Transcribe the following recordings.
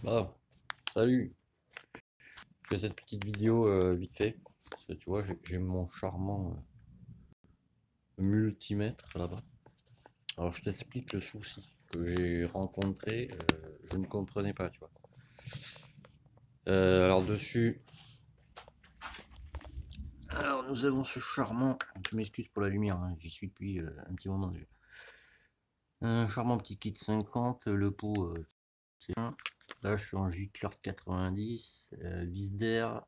Bah, salut, je fais cette petite vidéo vite fait, parce que tu vois, j'ai mon charmant multimètre là-bas. Alors je t'explique le souci que j'ai rencontré, je ne comprenais pas, tu vois. Alors dessus, alors nous avons ce charmant, je m'excuse pour la lumière, hein, j'y suis depuis un petit moment déjà. Un charmant petit kit 50, le pot c'est un. Là je suis en J-Clerk 90, vis d'air,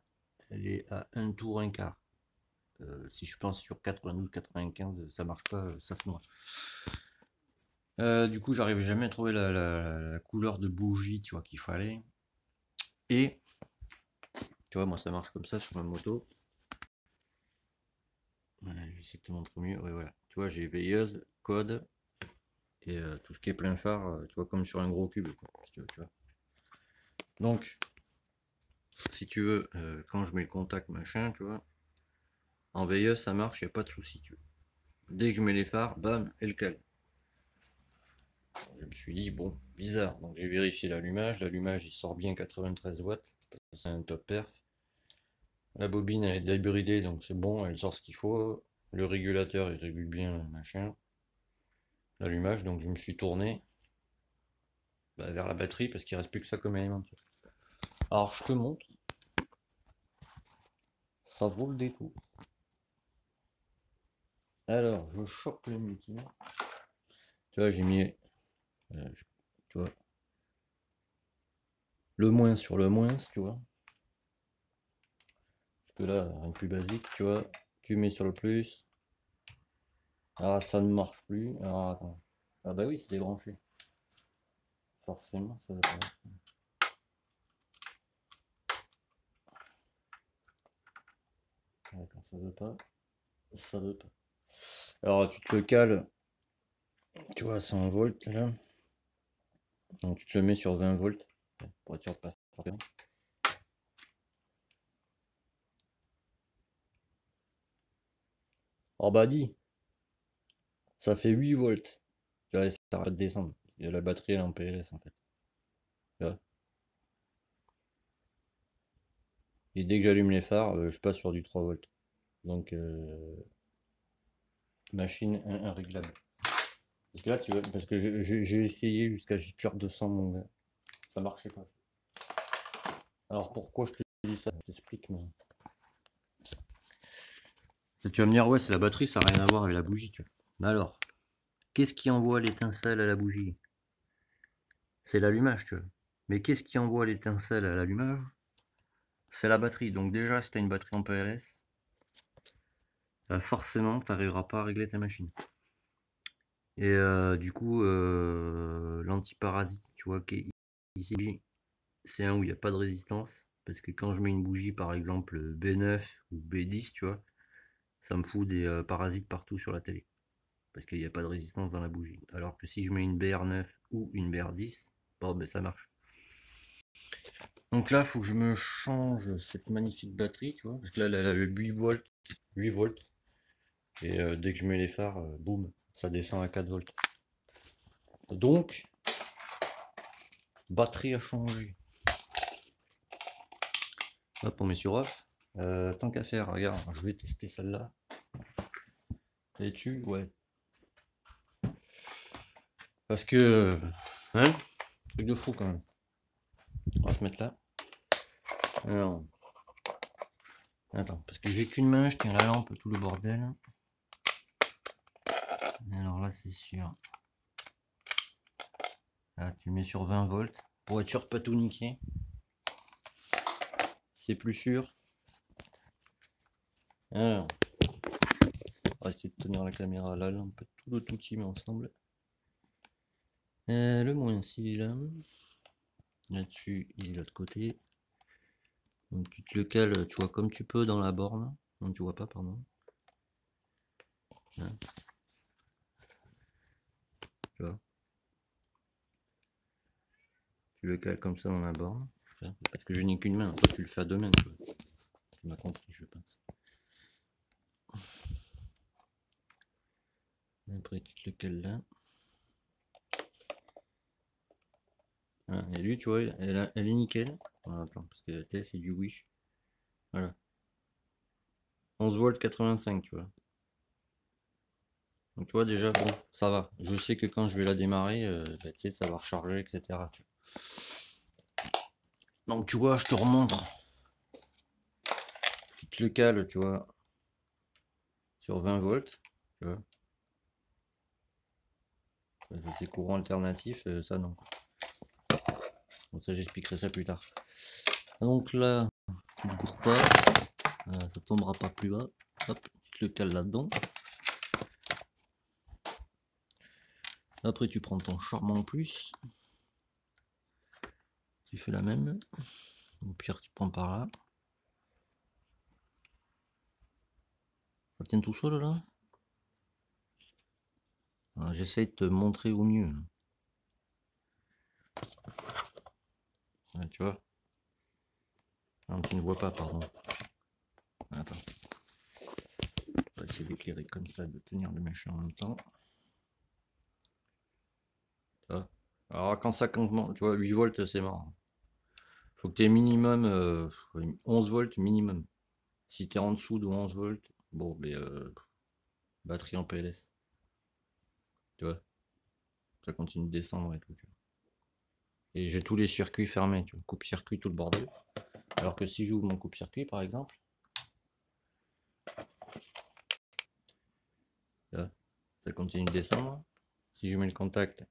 elle est à un tour un quart. Si je pense sur 92-95, ça marche pas, ça se noie. Du coup, j'arrivais jamais à trouver la couleur de bougie, tu vois, qu'il fallait. Et, tu vois, moi ça marche comme ça sur ma moto. Voilà, je vais essayer de te montrer mieux. Ouais, voilà. Tu vois, j'ai veilleuse, code, et tout ce qui est plein phare, tu vois, comme sur un gros cube, quoi, si tu veux, tu vois. Donc, si tu veux, quand je mets le contact, machin, tu vois, en veilleuse, ça marche, y a pas de souci, tu vois. Dès que je mets les phares, bam, elle cale. Je me suis dit, bon, bizarre. Donc j'ai vérifié l'allumage. L'allumage, il sort bien 93 watts. C'est un top perf. La bobine, elle est débridée, donc c'est bon, elle sort ce qu'il faut. Le régulateur, il régule bien, machin. L'allumage, donc je me suis tourné vers la batterie parce qu'il reste plus que ça comme élément. Alors je te montre. Ça vaut le détour. Alors, je chope le multimètre. Tu vois, j'ai mis, tu vois, le moins sur le moins, tu vois. Parce que là, un plus basique, tu vois, tu mets sur le plus. Ah, ça ne marche plus. Alors, attends. Ah bah oui, c'est débranché. Forcément, ça va pas. D'accord, ça veut pas. Ça veut pas. Alors, tu te le cales, tu vois, à 100 volts là. Donc, tu te le mets sur 20 volts. Pour être sûr de pas faire. Oh bah, dis, ça fait 8 volts. Tu vois, ça arrête de descendre. Et la batterie, elle est en PLS en fait. Tu vois. Et dès que j'allume les phares, je passe sur du 3 volts. Donc, machine réglable. Parce que là, tu vois, parce que j'ai essayé jusqu'à J-Clerk 200, mon gars. Ça marchait pas. Alors pourquoi je te dis ça? Je t'explique. Mais... tu vas me dire, ouais, c'est la batterie, ça n'a rien à voir avec la bougie, tu vois. Mais alors, qu'est-ce qui envoie l'étincelle à la bougie? C'est l'allumage, tu vois. Mais qu'est-ce qui envoie l'étincelle à l'allumage? C'est la batterie. Donc déjà, si tu as une batterie en PLS, forcément, tu n'arriveras pas à régler ta machine. Et du coup, l'antiparasite, tu vois, qui est ici, c'est un où il n'y a pas de résistance. Parce que quand je mets une bougie, par exemple B9 ou B10, tu vois, ça me fout des parasites partout sur la télé. Parce qu'il n'y a pas de résistance dans la bougie. Alors que si je mets une BR9 ou une BR10, bon, ben ça marche. Donc là, il faut que je me change cette magnifique batterie, tu vois, parce que là, elle a le 8 volts, 8 volts, et dès que je mets les phares, boum, ça descend à 4 volts. Donc, batterie à changer. Hop, on met sur off. Tant qu'à faire, regarde, je vais tester celle-là. Elle est dessus, ouais. Parce que, hein, truc de fou quand même. On va se mettre là. Alors, attends, parce que j'ai qu'une main, je tiens la lampe, tout le bordel. Alors là, c'est sûr. Là, tu mets sur 20 volts pour être sûr de pas tout niquer. C'est plus sûr. Alors, on va essayer de tenir la caméra, la lampe, tout le tout met ensemble. Le moins ici, là. Là-dessus, il est de l'autre côté. Donc tu te le cales, tu vois, comme tu peux dans la borne. Non, tu vois pas, pardon. Hein, tu vois. Tu le cales comme ça dans la borne. Parce que je n'ai qu'une main. Toi, tu le fais à deux mains. Tu m'as compris, je pense. Après, tu te le cales là. Voilà. Et lui, tu vois, elle est nickel. Voilà, attends, parce que la tête, c'est du Wish. Voilà. 11 volts 85, tu vois. Donc tu vois déjà, bon, ça va. Je sais que quand je vais la démarrer, bah, tu sais, ça va recharger, etc. Tu vois. Donc tu vois, je te remontre. Tu te le cales, tu vois, sur 20 volts. Tu vois. C'est courant alternatif, ça non. Donc ça, j'expliquerai ça plus tard. Donc là, tu ne cours pas, ça tombera pas plus bas. Hop, tu te le cales là-dedans. Après, tu prends ton Charme plus. Tu fais la même. Au pire, tu prends par là. Ça tient tout seul là. J'essaye de te montrer au mieux. Ouais, tu vois. Non, tu ne vois pas, pardon. Attends. On va essayer d'éclairer comme ça, de tenir le machin en même temps. Tu vois. Alors quand ça compte, tu vois, 8 volts, c'est mort. Faut que tu aies minimum 11 volts minimum. Si tu es en dessous de 11 volts, bon, mais batterie en PLS. Tu vois. Ça continue de descendre et tout. Tu vois. Et j'ai tous les circuits fermés, tu vois. Coupe-circuit, tout le bordel. Alors que si j'ouvre mon coupe-circuit, par exemple, tu vois, ça continue de descendre. Si je mets le contact,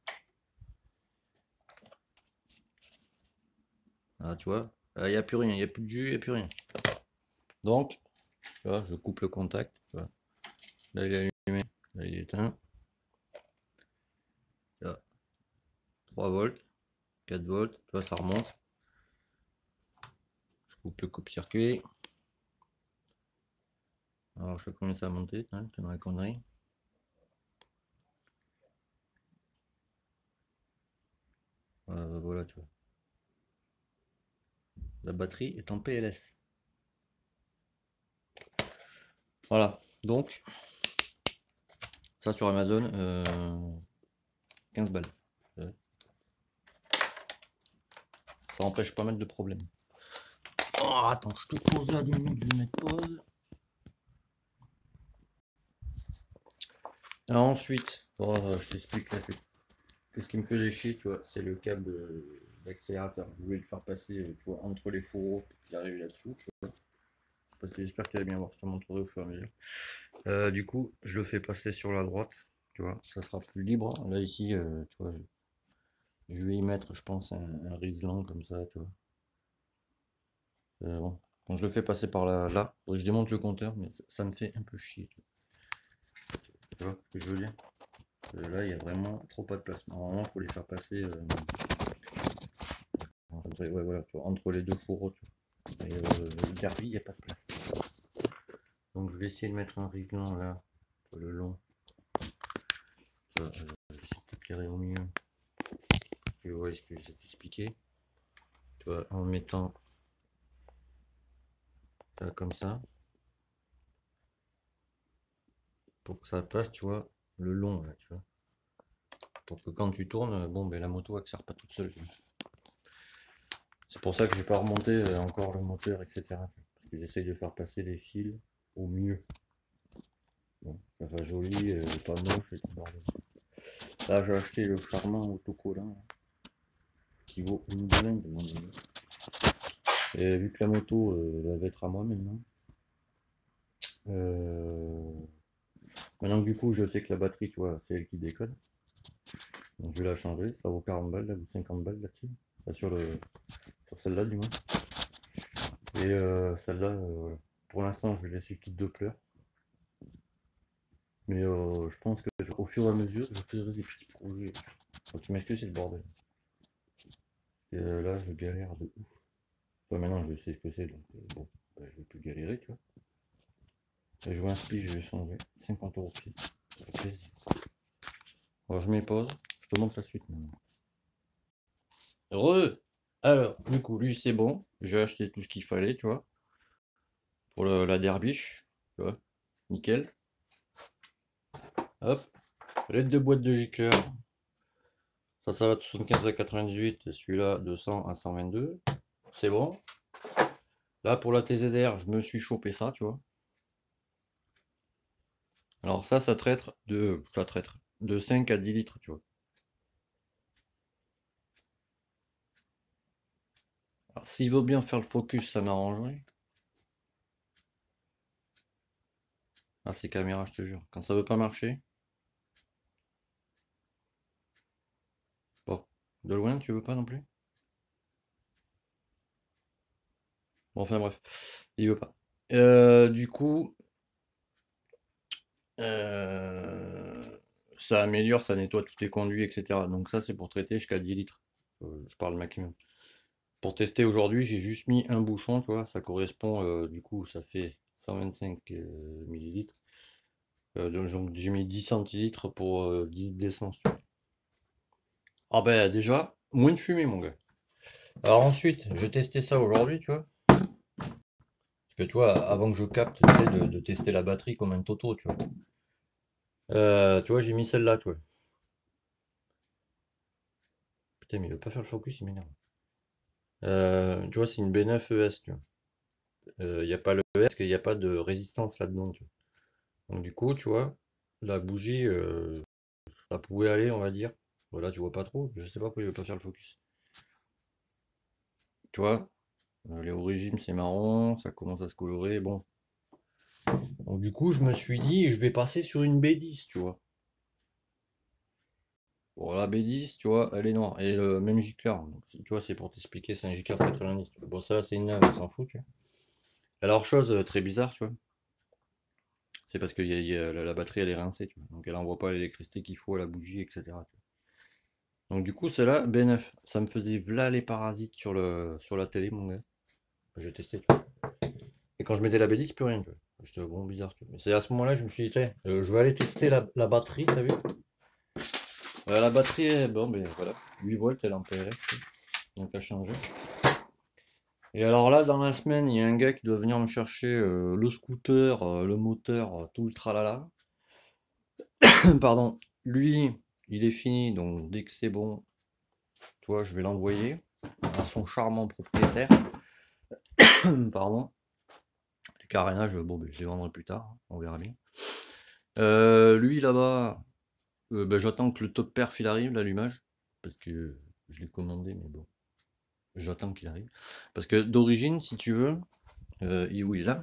ah, tu vois, il n'y a plus rien, il n'y a plus de jus, il n'y a plus rien. Donc, tu vois, je coupe le contact. Tu vois. Là, il est allumé, là, il est éteint. Tu vois, 3 volts, 4 volts, tu vois, ça remonte. Je coupe le coupe-circuit. Alors, je sais combien ça a monté, hein, dans la connerie. Voilà, tu vois. La batterie est en PLS. Voilà, donc, ça sur Amazon, 15 balles. Ça empêche pas mal de problèmes. Oh, attends, je te pose là 2 minutes, je vais mettre pause. Alors ensuite, je t'explique là. Qu'est-ce qui me faisait chier, tu vois, c'est le câble d'accélérateur. Je voulais le faire passer, tu vois, entre les fourreaux pour qu'il arrive là-dessous, tu vois. Parce que j'espère que tu vas bien voir, je te montrerai au fur et à mesure. Du coup, je le fais passer sur la droite, tu vois, ça sera plus libre. Là, ici, tu vois, je vais y mettre, je pense, un Riesling comme ça, tu vois. Bon, quand je le fais passer par là, je démonte le compteur, mais ça me fait un peu chier. Tu vois ce que je veux dire? Là, il y a vraiment trop pas de place. Normalement, il faut les faire passer ouais, voilà, tu vois, entre les deux fourreaux. Tu vois. Et le derby, il n'y a pas de place. Donc, je vais essayer de mettre un Riesling là, le long. Je vais essayer de t'éclairer au milieu. Tu vois ce que j'ai expliqué. Tu vois, en mettant là, comme ça. Pour que ça passe, tu vois, le long là, tu vois. Pour que quand tu tournes, bon, ben la moto accélère pas toute seule. C'est pour ça que je vais pas remonter encore le moteur, etc. Parce que j'essaye de faire passer les fils au mieux. Bon, ça va joli, pas moche et tout bordel. Là, j'ai acheté le Charmin autocollant qui vaut une blinde, mon ami. Et vu que la moto va être à moi maintenant, euh, maintenant que du coup je sais que la batterie, tu vois, c'est elle qui déconne. Donc je vais la changer, ça vaut 40 balles là, ou 50 balles là-dessus. Enfin, sur celle-là du moins. Et celle-là, pour l'instant je vais laisser kit de pleurs. Mais je pense que au fur et à mesure, je ferai des petits projets. Faut que tu m'excuses, c'est le bordel. Et là, je galère de ouf. Toi, maintenant, je sais ce que c'est, donc bon, bah, je vais plus galérer, tu vois. Et je vois un spi, je vais changer. 50 € de spi. Ça fait plaisir. Alors, je mets pause. Je te montre la suite maintenant. Heureux! Alors, du coup, lui, c'est bon. J'ai acheté tout ce qu'il fallait, tu vois. Pour la derbiche, tu vois. Nickel. Hop. Les 2 boîtes de J-Cœur. Ça va de 75 à 98, et celui-là de 100 à 122. C'est bon. Là, pour la TZR, je me suis chopé ça, tu vois. Alors ça traite de 5 à 10 litres, tu vois. Alors, s'il veut bien faire le focus, ça m'arrangerait. Ah, ces caméras, je te jure. Quand ça veut pas marcher. Bon, de loin, tu veux pas non plus? Bon, enfin bref, il veut pas. Du coup, euh, ça améliore, ça nettoie tous tes conduits, etc. Donc ça, c'est pour traiter jusqu'à 10 litres. Je parle maximum. Pour tester aujourd'hui, j'ai juste mis un bouchon, tu vois, ça correspond, du coup, ça fait 125 millilitres. Donc j'ai mis 10 centilitres pour 10 litres d'essence. Ah ben déjà, moins de fumée, mon gars. Alors ensuite, j'ai testé ça aujourd'hui, tu vois. Parce que tu vois, avant que je capte, tu sais, de tester la batterie comme un toto, tu vois. Tu vois, j'ai mis celle-là, tu vois. Putain, mais il veut pas faire le focus, il m'énerve. Tu vois, c'est une B9 ES, tu vois. Il n'y a pas le ES parce qu'il n'y a pas de résistance là-dedans, tu vois. Donc du coup, tu vois, la bougie, ça pouvait aller, on va dire. Voilà, tu vois pas trop, je sais pas pourquoi il veut pas faire le focus. Tu vois, les origines c'est marron, ça commence à se colorer, bon. Donc du coup, je me suis dit, je vais passer sur une B10, tu vois. Bon, la B10, tu vois, elle est noire. Et le même gicleur. Donc, tu vois, c'est pour t'expliquer, c'est un gicleur 90. Bon, ça, c'est une neuve, on s'en fout, tu vois. Alors, chose très bizarre, tu vois, c'est parce que la batterie, elle est rincée, tu vois. Donc, elle envoie pas l'électricité qu'il faut à la bougie, etc. Donc, du coup, celle-là, B9, ça me faisait v'là les parasites sur la télé, mon gars. J'ai testé, tu vois. Et quand je mettais la B10, plus rien, tu vois. J'étais bon, bizarre, tu vois. Mais c'est à ce moment-là, je me suis dit, tiens, je vais aller tester la batterie, t'as vu? La batterie, bon, ben voilà, 8 volts, elle est en PRS, tu vois. Donc, elle a changé. Et alors là, dans la semaine, il y a un gars qui doit venir me chercher le scooter, le moteur, tout le tralala. Pardon. Lui, il est fini, donc dès que c'est bon, tu vois, je vais l'envoyer à son charmant propriétaire. Pardon. Les carénages, bon, ben, je les vendrai plus tard, hein, on verra bien. Lui là-bas, ben, j'attends que le top perf il arrive, l'allumage, parce que je l'ai commandé, mais bon, j'attends qu'il arrive. Parce que d'origine, si tu veux, où il est là.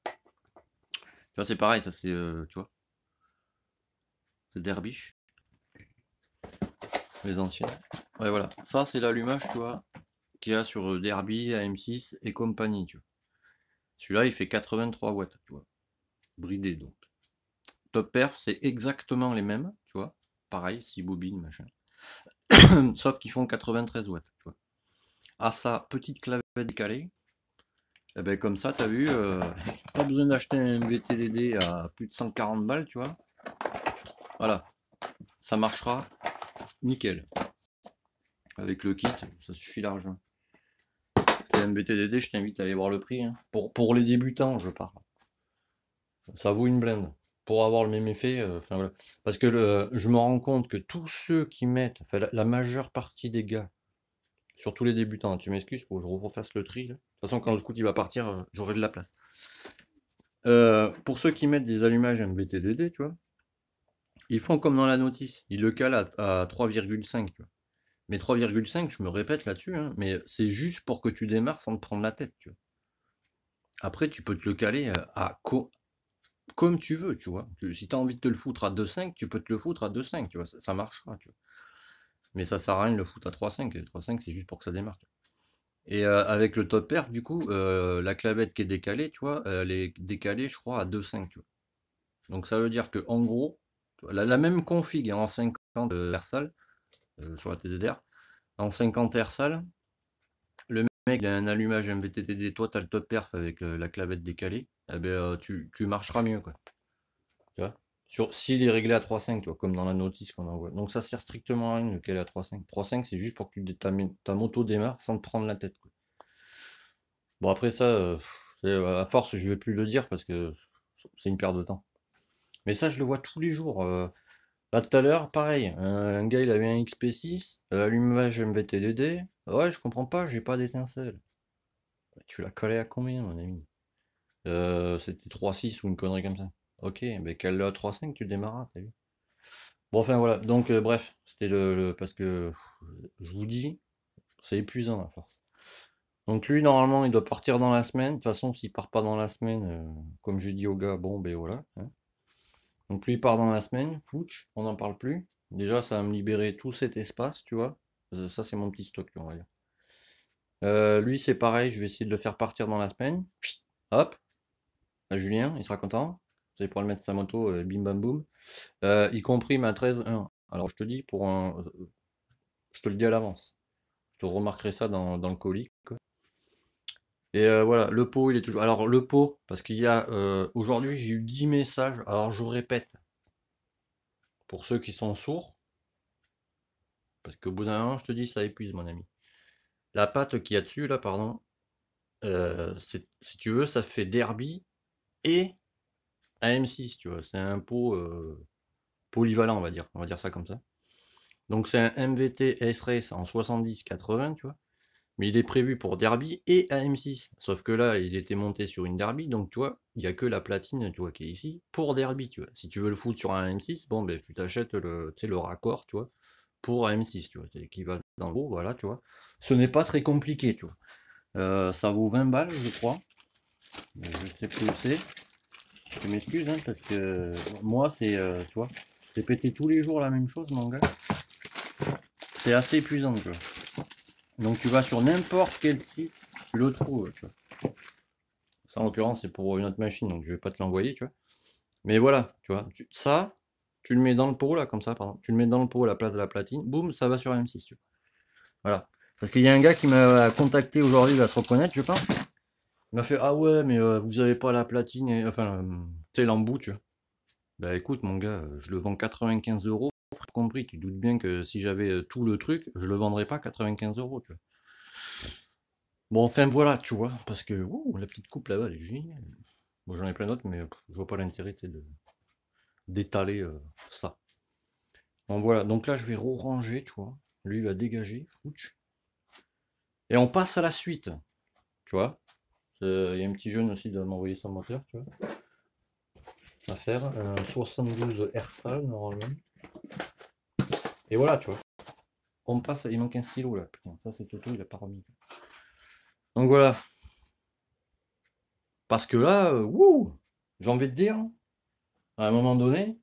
Tu vois, c'est pareil, ça c'est, tu vois, c'est Derbiche, les anciennes. Ouais, voilà. Ça, c'est l'allumage, tu vois, qu'il y a sur Derby, AM6 et compagnie, tu vois. Celui-là, il fait 83 watts, tu vois. Bridé, donc. Top perf, c'est exactement les mêmes, tu vois. Pareil, 6 bobines, machin. Sauf qu'ils font 93 watts, tu vois. À sa petite clavette décalée, et ben comme ça, t'as vu, pas besoin d'acheter un VTDD à plus de 140 balles, tu vois. Voilà. Ça marchera nickel. Avec le kit, ça suffit largement. C'est MBTDD, je t'invite à aller voir le prix. Hein. Pour les débutants, je parle. Ça vaut une blinde. Pour avoir le même effet, enfin voilà. Parce que je me rends compte que tous ceux qui mettent, enfin la majeure partie des gars, surtout les débutants, hein, tu m'excuses, faut que je refasse le tri. Là. De toute façon, quand le scout il va partir, j'aurai de la place. Pour ceux qui mettent des allumages MBTDD, tu vois, ils font comme dans la notice, ils le calent à 3,5, tu vois. Mais 3,5, je me répète là-dessus, hein, mais c'est juste pour que tu démarres sans te prendre la tête, tu vois. Après, tu peux te le caler comme tu veux, tu vois. Si tu as envie de te le foutre à 2,5, tu peux te le foutre à 2,5, tu vois. Ça marchera, tu vois. Mais ça sert à rien de le foutre à 3,5. 3,5, c'est juste pour que ça démarre. Tu vois. Et avec le top perf, du coup, la clavette qui est décalée, tu vois, elle est décalée, je crois, à 2,5, tu vois. Donc ça veut dire que en gros, tu vois, la même config en 50 Hz sur la TZR, en 50 Hz, le mec il a un allumage MVTTD, toi tu as le top perf avec la clavette décalée, eh ben, tu marcheras mieux, quoi. Tu vois s'il est réglé à 3,5, tu vois, comme dans la notice qu'on envoie. Donc ça sert strictement à rien de caler à 3,5. 3,5 c'est juste pour que ta moto démarre sans te prendre la tête, quoi. Bon après ça, à force je vais plus le dire parce que c'est une perte de temps. Mais ça je le vois tous les jours. Là, tout à l'heure, pareil, un gars, il avait un XP6, allumage MVTDD. Ouais, je comprends pas, j'ai pas d'étincelle. Tu l'as collé à combien, mon ami? C'était 3,6 ou une connerie comme ça. Ok, mais cale-le à 3,5, tu démarras, t'as vu? Bon, enfin, voilà. Donc, bref, c'était parce que, je vous dis, c'est épuisant, à force. Donc, lui, normalement, il doit partir dans la semaine. De toute façon, s'il part pas dans la semaine, comme j'ai dit au gars, bon, ben voilà, hein. Donc lui il part dans la semaine, fouch, on n'en parle plus. Déjà, ça va me libérer tout cet espace, tu vois. Ça, c'est mon petit stock, on va dire. Lui, c'est pareil, je vais essayer de le faire partir dans la semaine. Hop, à Julien, il sera content. Vous allez pouvoir le mettre sa moto, bim bam boum. Y compris ma 13.1. Alors je te dis, je te le dis à l'avance. Je te remarquerai ça dans le colis, quoi. Et voilà, le pot, il est toujours. Alors le pot, parce qu'il y a. Aujourd'hui, j'ai eu 10 messages. Alors je vous répète, pour ceux qui sont sourds, parce qu'au bout d'un moment, je te dis, ça épuise, mon ami. La pâte qu'il y a dessus, là, pardon, si tu veux, ça fait Derby et AM6, tu vois. C'est un pot polyvalent, on va dire. On va dire ça comme ça. Donc c'est un MVT S-Race en 70-80, tu vois. Mais il est prévu pour Derby et AM6. Sauf que là, il était monté sur une Derby, donc tu vois, il n'y a que la platine, tu vois, qui est ici, pour Derby, tu vois. Si tu veux le foutre sur un AM6, bon, ben, tu t'achètes le raccord, tu vois, pour AM6, tu vois, qui va dans le haut, voilà, tu vois. Ce n'est pas très compliqué, tu vois. Ça vaut 20 balles, je crois. Je sais plus où c'est. Je m'excuse, hein, parce que moi, tu vois, c'est péter tous les jours la même chose, mon gars. C'est assez épuisant, tu vois. Donc tu vas sur n'importe quel site, tu le trouves, tu vois. Ça, en l'occurrence, c'est pour une autre machine, donc je vais pas te l'envoyer, tu vois. Mais voilà, tu vois, ça, tu le mets dans le pot, là, comme ça, pardon. Tu le mets dans le pot à la place de la platine, boum, ça va sur M6, tu vois. Voilà. Parce qu'il y a un gars qui m'a contacté aujourd'hui, il va se reconnaître, je pense. Il m'a fait, ah ouais, mais vous avez pas la platine, enfin, tu sais, l'embout, tu vois. Bah écoute, mon gars, je le vends 95 euros, compris, tu doutes bien que si j'avais tout le truc, je le vendrais pas 95 euros, tu vois. Bon, enfin voilà, tu vois, parce que ouh, la petite coupe là-bas, elle est géniale. Bon, j'en ai plein d'autres, mais je vois pas l'intérêt, tu sais, d'étaler ça. Bon, voilà, donc là, je vais ranger, tu vois. Lui, il va dégager, fouch. Et on passe à la suite, tu vois. Il y a un petit jeune aussi de m'envoyer son moteur, tu vois. À faire, 72 RSAL, normalement. Et voilà, tu vois. On passe, il manque un stylo, là. Putain, ça, c'est Toto, il a pas remis. Donc voilà. Parce que là, wouh, j'ai envie de dire, à un moment donné,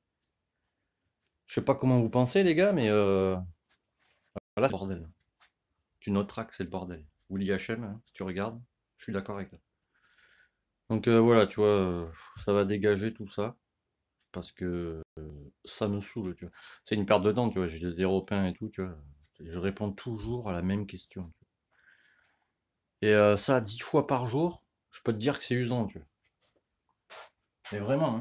je sais pas comment vous pensez, les gars, mais voilà, c'est le bordel. Tu noteras que c'est le bordel. Ou l'IHM, hein, si tu regardes, je suis d'accord avec toi. Donc voilà, tu vois, ça va dégager tout ça, parce que ça me saoule, tu vois. C'est une perte de temps, tu vois, j'ai des 0 pain et tout, tu vois. Je réponds toujours à la même question. Et ça, 10 fois par jour, je peux te dire que c'est usant, tu vois. Mais vraiment,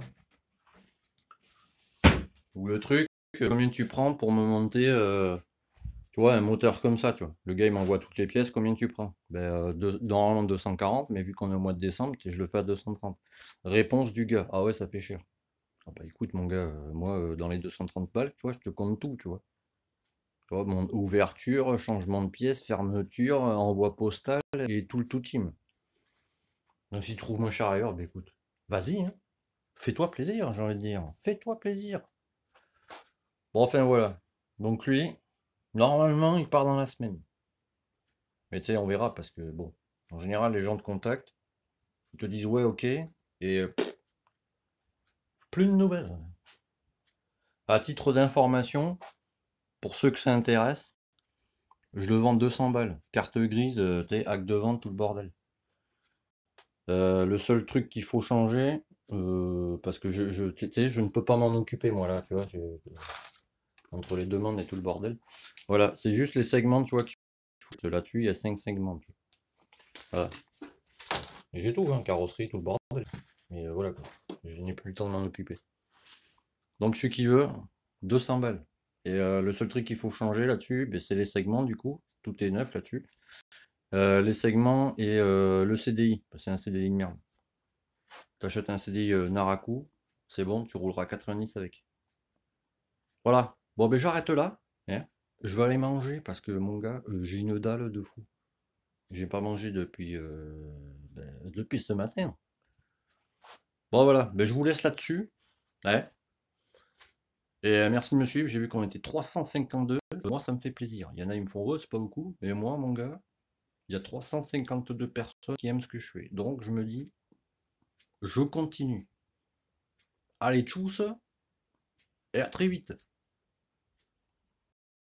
hein. Ou le truc, combien tu prends pour me monter, tu vois, un moteur comme ça, tu vois. Le gars, il m'envoie toutes les pièces, combien tu prends? Ben, normalement 240, mais vu qu'on est au mois de décembre, je le fais à 230. Réponse du gars, ah ouais, ça fait cher. Ah bah écoute, mon gars, moi, dans les 230 balles, tu vois, je te compte tout, tu vois. Tu vois, mon ouverture, changement de pièce, fermeture, envoi postal, et tout le tout team. Donc si tu trouves moins cher ailleurs, bah écoute, vas-y, hein. Fais-toi plaisir, j'ai envie de dire. Fais-toi plaisir. Bon, enfin voilà. Donc lui, normalement, il part dans la semaine. Mais tu sais, on verra parce que, bon, en général, les gens te contactent, ils te disent ouais, ok, et plus de nouvelles. À titre d'information, pour ceux que ça intéresse, je le vends 200 balles. Carte grise, tu sais, acte de vente, tout le bordel. Le seul truc qu'il faut changer, parce que tu sais, je ne peux pas m'en occuper, moi, là, tu vois, entre les demandes et tout le bordel. Voilà, c'est juste les segments, tu vois, qu'il faut. Là-dessus, il y a 5 segments. Voilà. Et j'ai tout, hein, carrosserie, tout le bordel. Mais voilà, quoi. Je n'ai plus le temps de m'en occuper. Donc, celui qui veut, 200 balles. Et le seul truc qu'il faut changer là-dessus, ben, c'est les segments, du coup. Tout est neuf là-dessus. Les segments et le CDI. C'est un CDI de merde. Tu achètes un CDI Naraku, c'est bon, tu rouleras 90 avec. Voilà. Bon, ben j'arrête là. Hein. Je vais aller manger parce que mon gars, j'ai une dalle de fou. J'ai pas mangé depuis ce matin. Bon, voilà. Ben, je vous laisse là-dessus. Ouais. Et merci de me suivre. J'ai vu qu'on était 352. Moi, ça me fait plaisir. Il y en a, ils me font, oh, c'est pas beaucoup. Mais moi, mon gars, il y a 352 personnes qui aiment ce que je fais. Donc, je me dis, je continue. Allez, tchuss, et à très vite.